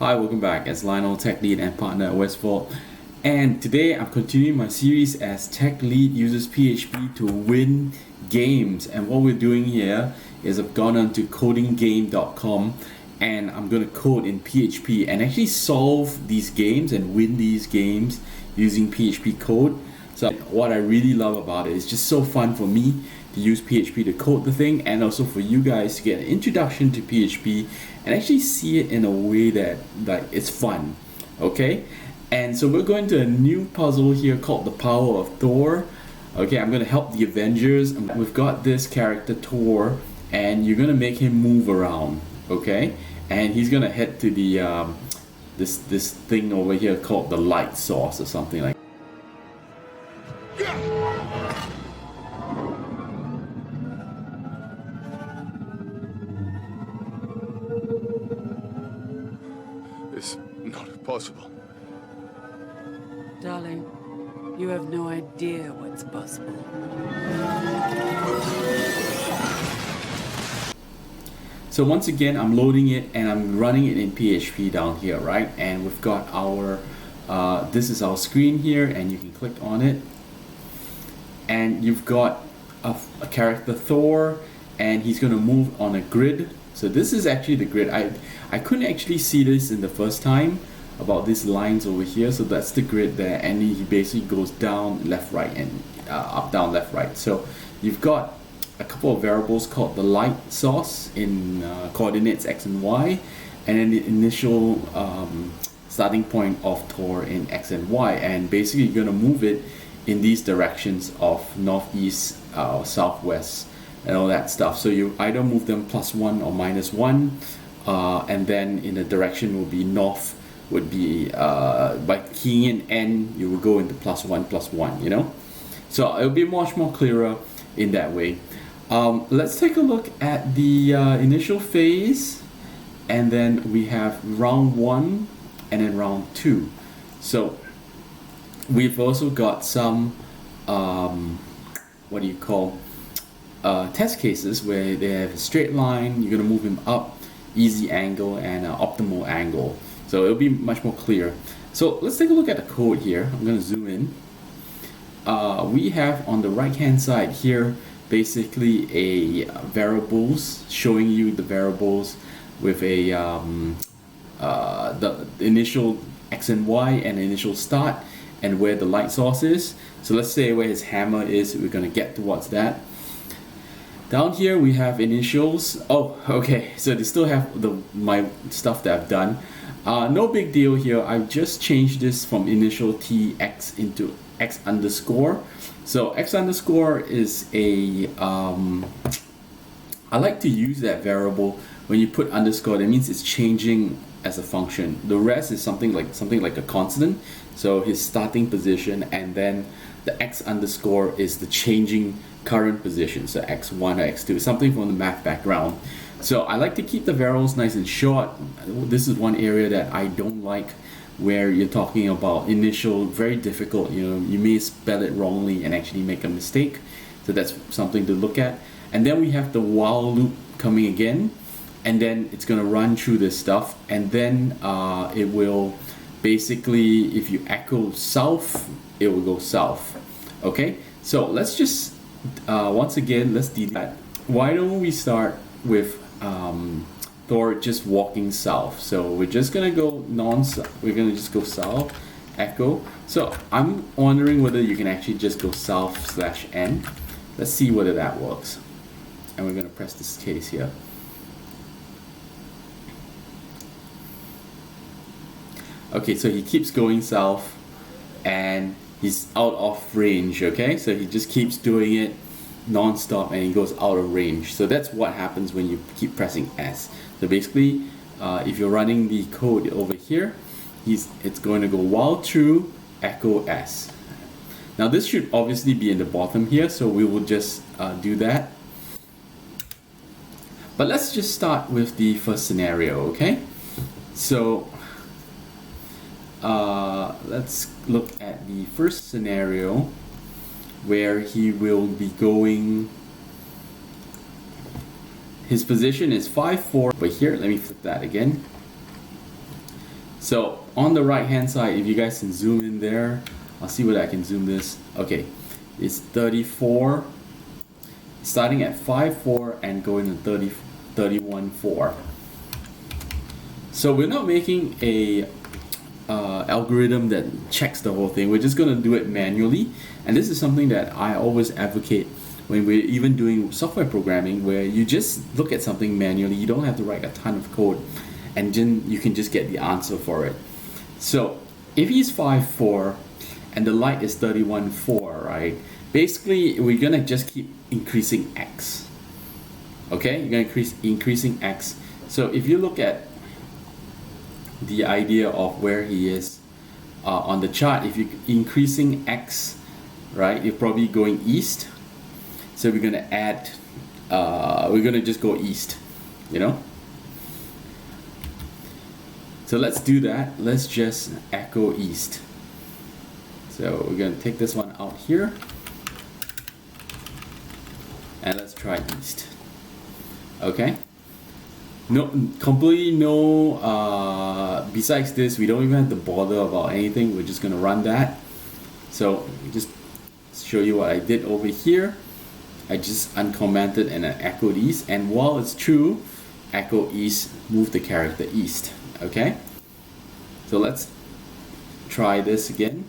Hi, welcome back. It's Lionel The Tech Lead and partner at Westvault. And today I'm continuing my series as Tech Lead uses PHP to win games. And what we're doing here is I've gone on to codinggame.com and I'm going to code in PHP and actually solve these games and win these games using PHP code. So what I really love about it is just so fun for me to use PHP to code the thing, and also for you guys to get an introduction to PHP and actually see it in a way that it's fun. Okay, and so we're going to a new puzzle here called the Power of Thor. Okay, I'm going to help the Avengers. We've got this character Thor, and you're going to make him move around. Okay, and he's going to head to the this thing over here called the light source or something like that. It's not possible. Darling, you have no idea what's possible. So once again, I'm loading it and I'm running it in PHP down here, right? And we've got our, this is our screen here, and you can click on it. And you've got a character Thor, and he's going to move on a grid. So this is actually the grid. I couldn't actually see this in the first time about these lines over here. So that's the grid there, and he basically goes down, left, right, and up, down, left, right. So you've got a couple of variables called the light source in coordinates X and Y, and then the initial starting point of Thor in X and Y, and basically you're going to move it in these directions of northeast, southwest, and all that stuff. So you either move them +1 or -1, and then in the direction will be north, would be by keying in N, you will go into +1 +1, you know. So it'll be much more clearer in that way. Let's take a look at the initial phase, and then we have round 1 and then round 2. So we've also got some what do you call test cases where they have a straight line, you're going to move him up, easy angle, and optimal angle. So it'll be much more clear. So let's take a look at the code here. I'm going to zoom in. We have on the right hand side here basically a variables, showing you the variables with a the initial X and Y and initial start, and where the light source is. So let's say where his hammer is, we're going to get towards that. Down here we have initials. Oh, okay, so they still have my stuff that I've done. No big deal here. I've just changed this from initial TX into X underscore. So X underscore is a I like to use that variable. When you put underscore, that means it's changing as a function. The rest is something like a constant. So his starting position, and then the X underscore is the changing current position, so x1 or x2, something from the math background. So I like to keep the variables nice and short. This is one area that I don't like, where you're talking about initial, very difficult, you know, you may spell it wrongly and actually make a mistake. So that's something to look at. And then we have the while loop coming again, and then it's going to run through this stuff, and then it will basically, if you echo south, it will go south. Okay, so let's just once again, let's delete that. Why don't we start with Thor just walking south? So we're just gonna go we're gonna just go south, echo. So I'm wondering whether you can actually just go south/n. Let's see whether that works. And we're gonna press this case here. Okay, so he keeps going south, and he's out of range. Okay, so he just keeps doing it non-stop, and he goes out of range. So that's what happens when you keep pressing S. So basically, if you're running the code over here, it's going to go while true, echo S. Now this should obviously be in the bottom here, so we will just do that. But let's just start with the first scenario, okay? So let's look at the first scenario, where he will be going, his position is 5, 4, but here, let me flip that again. So on the right hand side, if you guys can zoom in there, I'll see whether I can zoom this. Okay, it's 34, starting at 5.4 and going to 31.4. So we're not making a algorithm that checks the whole thing. We're just going to do it manually, and this is something that I always advocate when we're even doing software programming, where you just look at something manually. You don't have to write a ton of code, and then you can just get the answer for it. So if he's 5.4 and the light is 31.4, right? Basically, we're gonna just keep increasing x. Okay, you're gonna increasing x. So if you look at the idea of where he is on the chart, if you're increasing x, right, you're probably going east. So we're gonna add, we're gonna just go east, you know? So let's do that. Let's just echo east. So we're gonna take this one out here. And let's try east. Okay? No, completely no, besides this, we don't even have to bother about anything. We're just gonna run that. So just show you what I did over here. I just uncommented and I echoed east, and while it's true, echo east, move the character east. Okay, so let's try this again.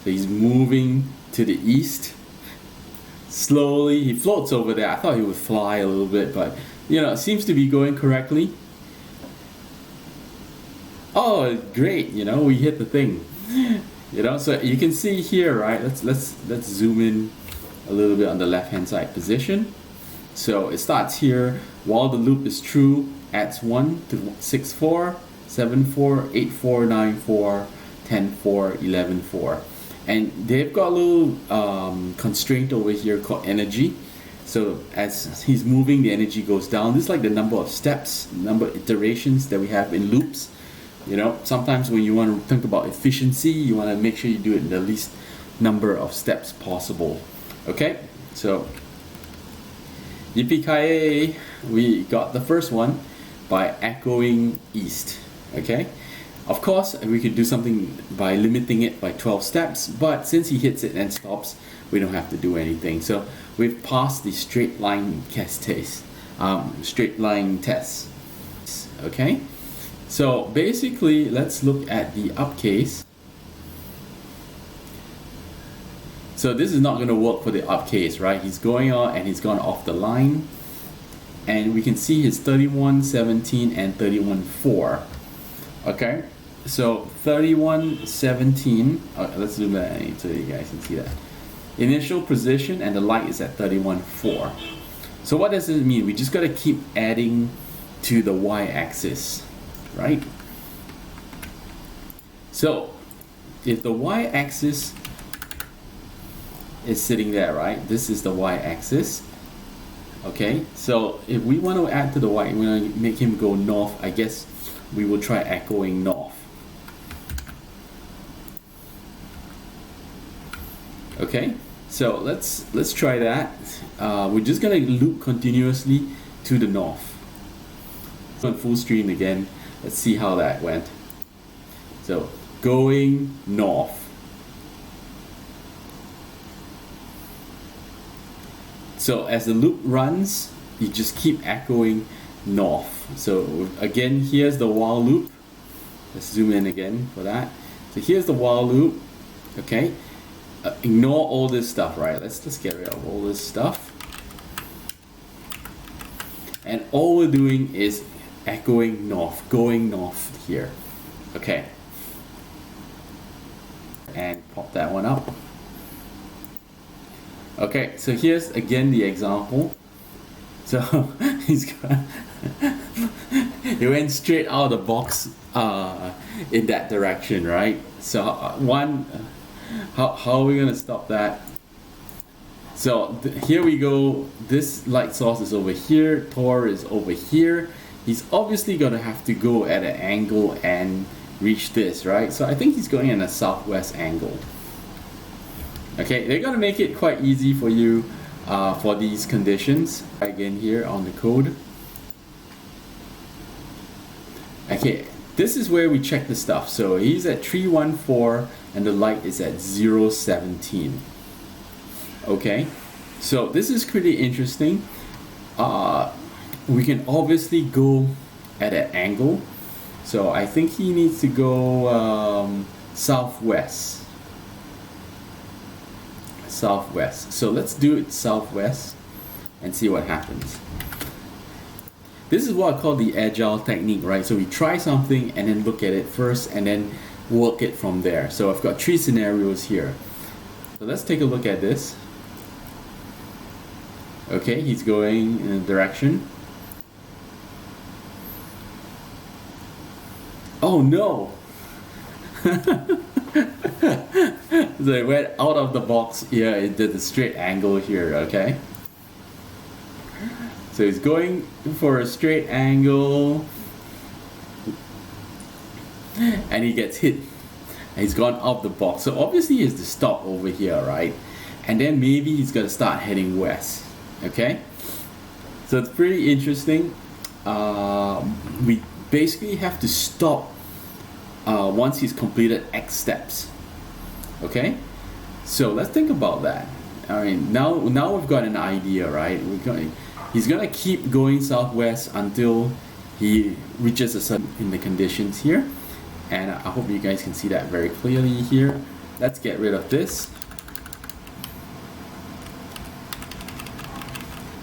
So he's moving to the east slowly. He floats over there. I thought he would fly a little bit, but you know, it seems to be going correctly. Oh, great, you know, we hit the thing. You know, so you can see here, right? Let's zoom in a little bit on the left hand side position. So it starts here while the loop is true, adds 1 to 6.4, 7.4, 8.4, 9.4, 10.4, 11.4. And they've got a little constraint over here called energy. So as he's moving, the energy goes down. This is like the number of steps, number of iterations that we have in loops. You know, sometimes when you want to think about efficiency, you want to make sure you do it in the least number of steps possible. Okay, so yippee-ki-yay, we got the first one by echoing east. Okay, of course we could do something by limiting it by 12 steps, but since he hits it and stops, we don't have to do anything. So we've passed the straight line test. Okay. So basically, let's look at the up case. So this is not going to work for the up case, right? He's going out and he's gone off the line. And we can see his 31.17 and 31.4. Okay, so 31.17, let's zoom that in so you guys can see that. Initial position and the light is at 31.4. So what does this mean? We just got to keep adding to the y-axis. Right? So if the y-axis is sitting there, right? This is the y-axis. Okay, so if we want to add to the y, we want to make him go north, I guess we will try echoing north. Okay, so let's try that. We're just gonna loop continuously to the north. On full screen again. Let's see how that went. So going north. So as the loop runs, you just keep echoing north. So again, here's the while loop. Let's zoom in again for that. So here's the while loop. Okay. Ignore all this stuff, right? Let's just get rid of all this stuff. And all we're doing is echoing north, going north here. Okay. And pop that one up. Okay, so here's again the example. So he's got he went straight out of the box in that direction, right? So how are we gonna stop that? So here we go. This light source is over here. Thor is over here. He's obviously gonna have to go at an angle and reach this, right? So I think he's going in a southwest angle. Okay, they're gonna make it quite easy for you for these conditions. Again here on the code. Okay, this is where we check the stuff. So he's at 314 and the light is at 017. Okay, so this is pretty interesting. We can obviously go at an angle. So I think he needs to go southwest. Southwest. So let's do it southwest and see what happens. This is what I call the agile technique, right? So we try something and then look at it first and then work it from there. So I've got 3 scenarios here. So let's take a look at this. Okay, he's going in a direction. Oh no! So it went out of the box here. It did a straight angle here, okay? So he's going for a straight angle and he gets hit. And he's gone out the box. So obviously he has to stop over here, right? And then maybe he's got to start heading west, okay? So it's pretty interesting. We basically have to stop once he's completed X steps. Okay, so let's think about that. I mean, now we've got an idea, right? He's gonna keep going southwest until he reaches a certain in the conditions here, and I hope you guys can see that very clearly here. Let's get rid of this.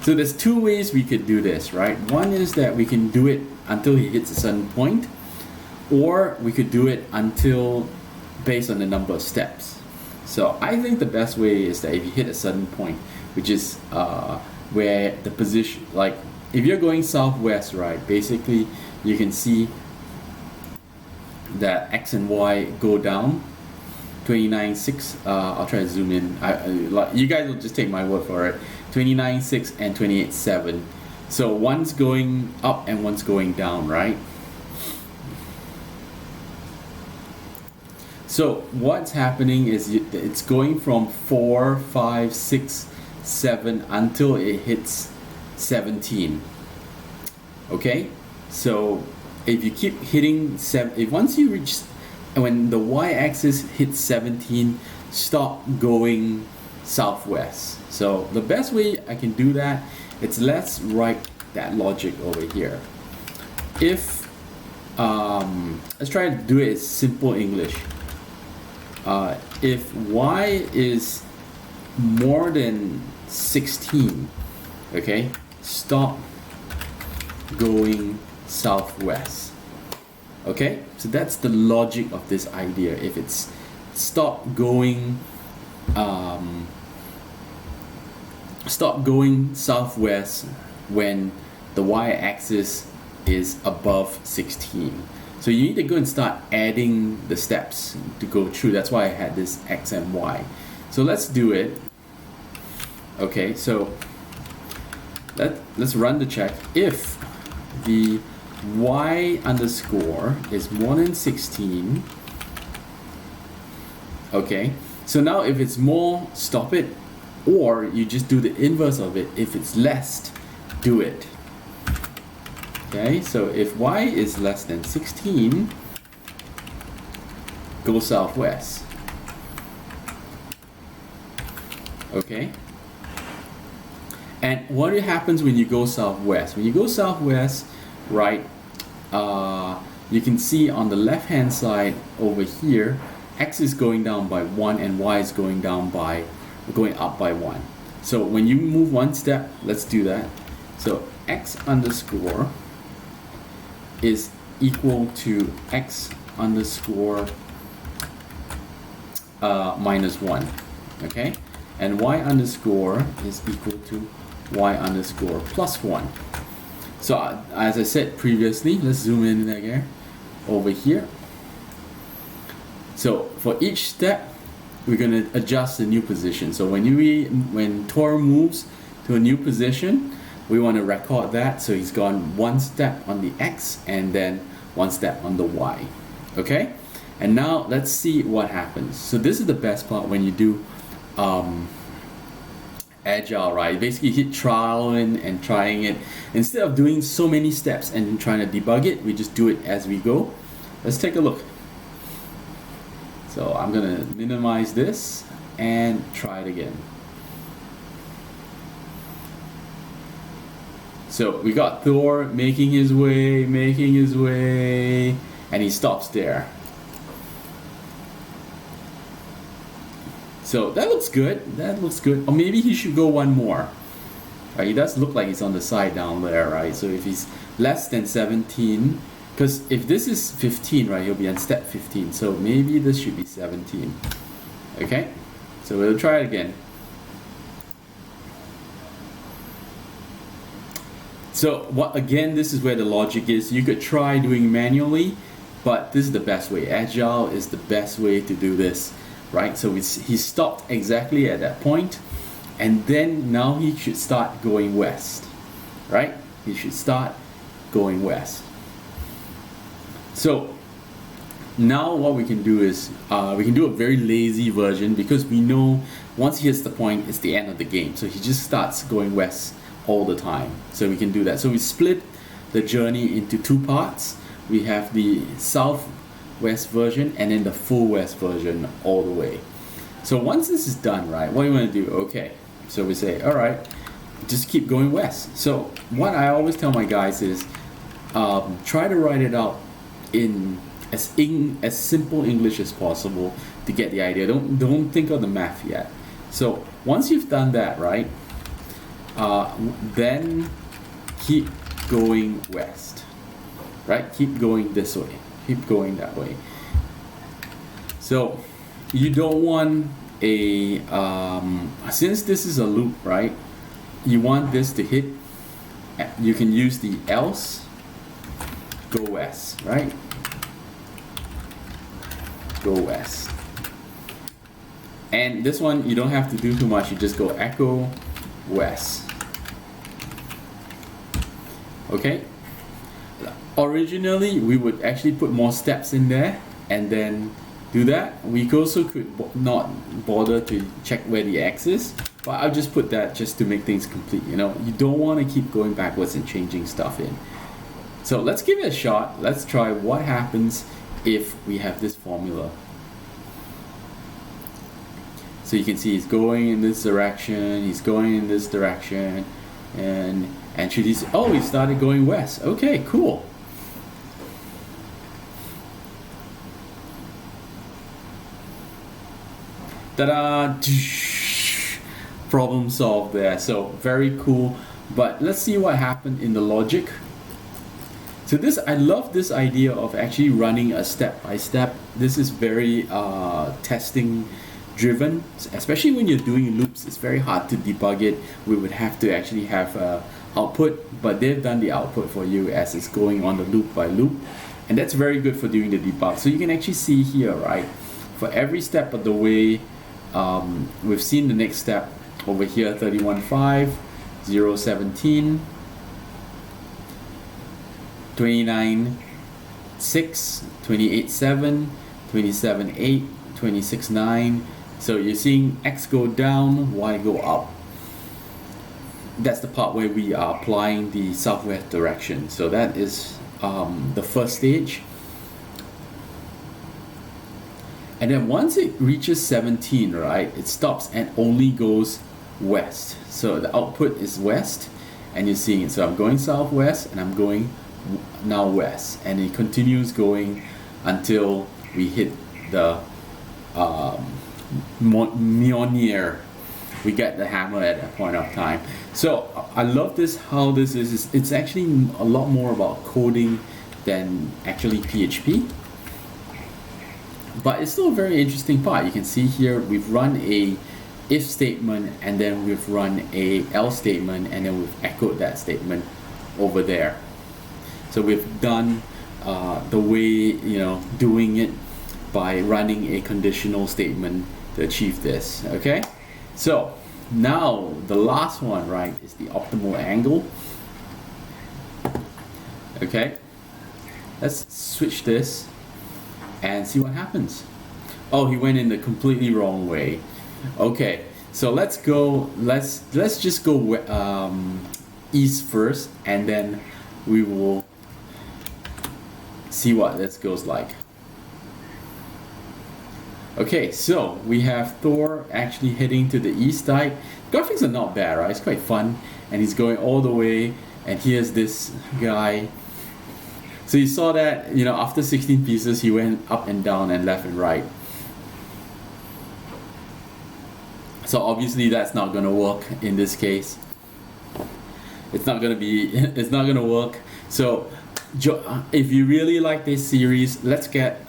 So there's 2 ways we could do this, right? One is that we can do it until he hits a certain point, or we could do it until based on the number of steps. So I think the best way is that if you hit a certain point, which is where the position, like if you're going southwest, right, basically you can see that X and Y go down 29.6. I'll try to zoom in. You guys will just take my word for it. 29.6 and 28.7. So one's going up and one's going down, right? So what's happening is it's going from 4, 5, 6, 7 until it hits 17. Okay, so if you keep hitting once you reach, when the y-axis hits 17, stop going southwest. So the best way I can do that, let's write that logic over here. If let's try to do it in simple English. If y is more than 16, okay, stop going southwest. Okay, so that's the logic of this idea. If it's stop going southwest when the y-axis is above 16. So you need to go and start adding the steps to go through. That's why I had this X and Y. So let's do it. Okay, so let's run the check. If the Y underscore is more than 16, okay, so now if it's more, stop it, or you just do the inverse of it. If it's less, do it. Okay, so if Y is less than 16, go southwest. Okay, and what happens when you go southwest? When you go southwest, right, you can see on the left hand side over here, X is going down by 1 and Y is going up by 1. So when you move one step, let's do that. So X underscore is equal to X underscore minus 1, okay, and Y underscore is equal to Y underscore plus 1. So as I said previously, let's zoom in again over here. So for each step, we're going to adjust the new position. So when Thor moves to a new position, we want to record that. So he's gone one step on the X and then one step on the Y. Okay? And now let's see what happens. So this is the best part when you do agile, right? Basically hit trial and trying it. Instead of doing so many steps and trying to debug it, we just do it as we go. Let's take a look. So I'm gonna minimize this and try it again. So we got Thor making his way, and he stops there. So that looks good, Or maybe he should go one more. Right, he does look like he's on the side down there, right? So if he's less than 17, because if this is 15, right, he'll be on step 15. So maybe this should be 17. Okay, so we'll try it again. So again, this is where the logic is. You could try doing manually, but this is the best way. Agile is the best way to do this, right? So he stopped exactly at that point, and then now he should start going west, right? He should start going west. So now what we can do is we can do a very lazy version, because we know once he hits the point, it's the end of the game. So he just starts going west all the time. So we can do that. So we split the journey into two parts. We have the southwest version and then the full west version all the way. So once this is done, right, what do you want to do? Okay, so we say, all right, just keep going west. So what I always tell my guys is try to write it out in as simple English as possible to get the idea. Don't think of the math yet. So once you've done that, right, then keep going west, right? Keep going this way, keep going that way. So you don't want a since this is a loop, right, you want this to hit. You can use the else go west, right? Go west. And this one you don't have to do too much, you just go echo west. Okay, originally we would actually put more steps in there and then do that. We also could not bother to check where the X is, but I'll just put that just to make things complete. You know, you don't want to keep going backwards and changing stuff in. So let's give it a shot. Let's try what happens if we have this formula. So you can see he's going in this direction, he's going in this direction, and should he, oh, he started going west. Okay, cool. Ta-da! Problem solved there. So very cool. But let's see what happened in the logic. So this, I love this idea of actually running a step by step. This is very testing driven, especially when you're doing loops. It's very hard to debug it. We would have to actually have output, but they've done the output for you as it's going on the loop by loop, and that's very good for doing the debug. So you can actually see here, right, for every step of the way, we've seen the next step over here, 31.5, 0.17, 29.6, 28.7, 27.8, 26.9. So you're seeing X go down, Y go up. That's the part where we are applying the southwest direction. So that is the first stage. And then once it reaches 17, right, it stops and only goes west. So the output is west, and you're seeing it. So I'm going southwest and I'm going now west, and it continues going until we hit the Mjolnir. We get the hammer at that point of time. So I love this, how this is. It's actually a lot more about coding than actually PHP. But it's still a very interesting part. You can see here we've run a if statement, and then we've run a else statement, and then we've echoed that statement over there. So we've done the way, doing it by running a conditional statement to achieve this. Okay, so now the last one, right, is the optimal angle. Okay, let's switch this and see what happens. Oh, he went in the completely wrong way. Okay, So let's just go east first, and then we will see what this goes like. Okay, so we have Thor actually heading to the east side. Graphics are not bad, right? It's quite fun, and he's going all the way, and here's this guy. So you saw that, you know, after 16 pieces he went up and down and left and right. So obviously that's not gonna work in this case. It's not gonna work. So if you really like this series, let's get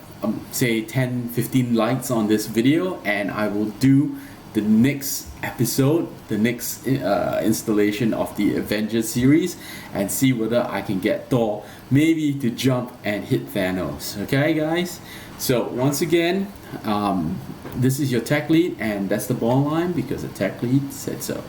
say 10-15 likes on this video, and I will do the next episode, the next installation of the Avengers series, and see whether I can get Thor maybe to jump and hit Thanos. Okay guys, so once again, this is your tech lead, and that's the ball line because the tech lead said so.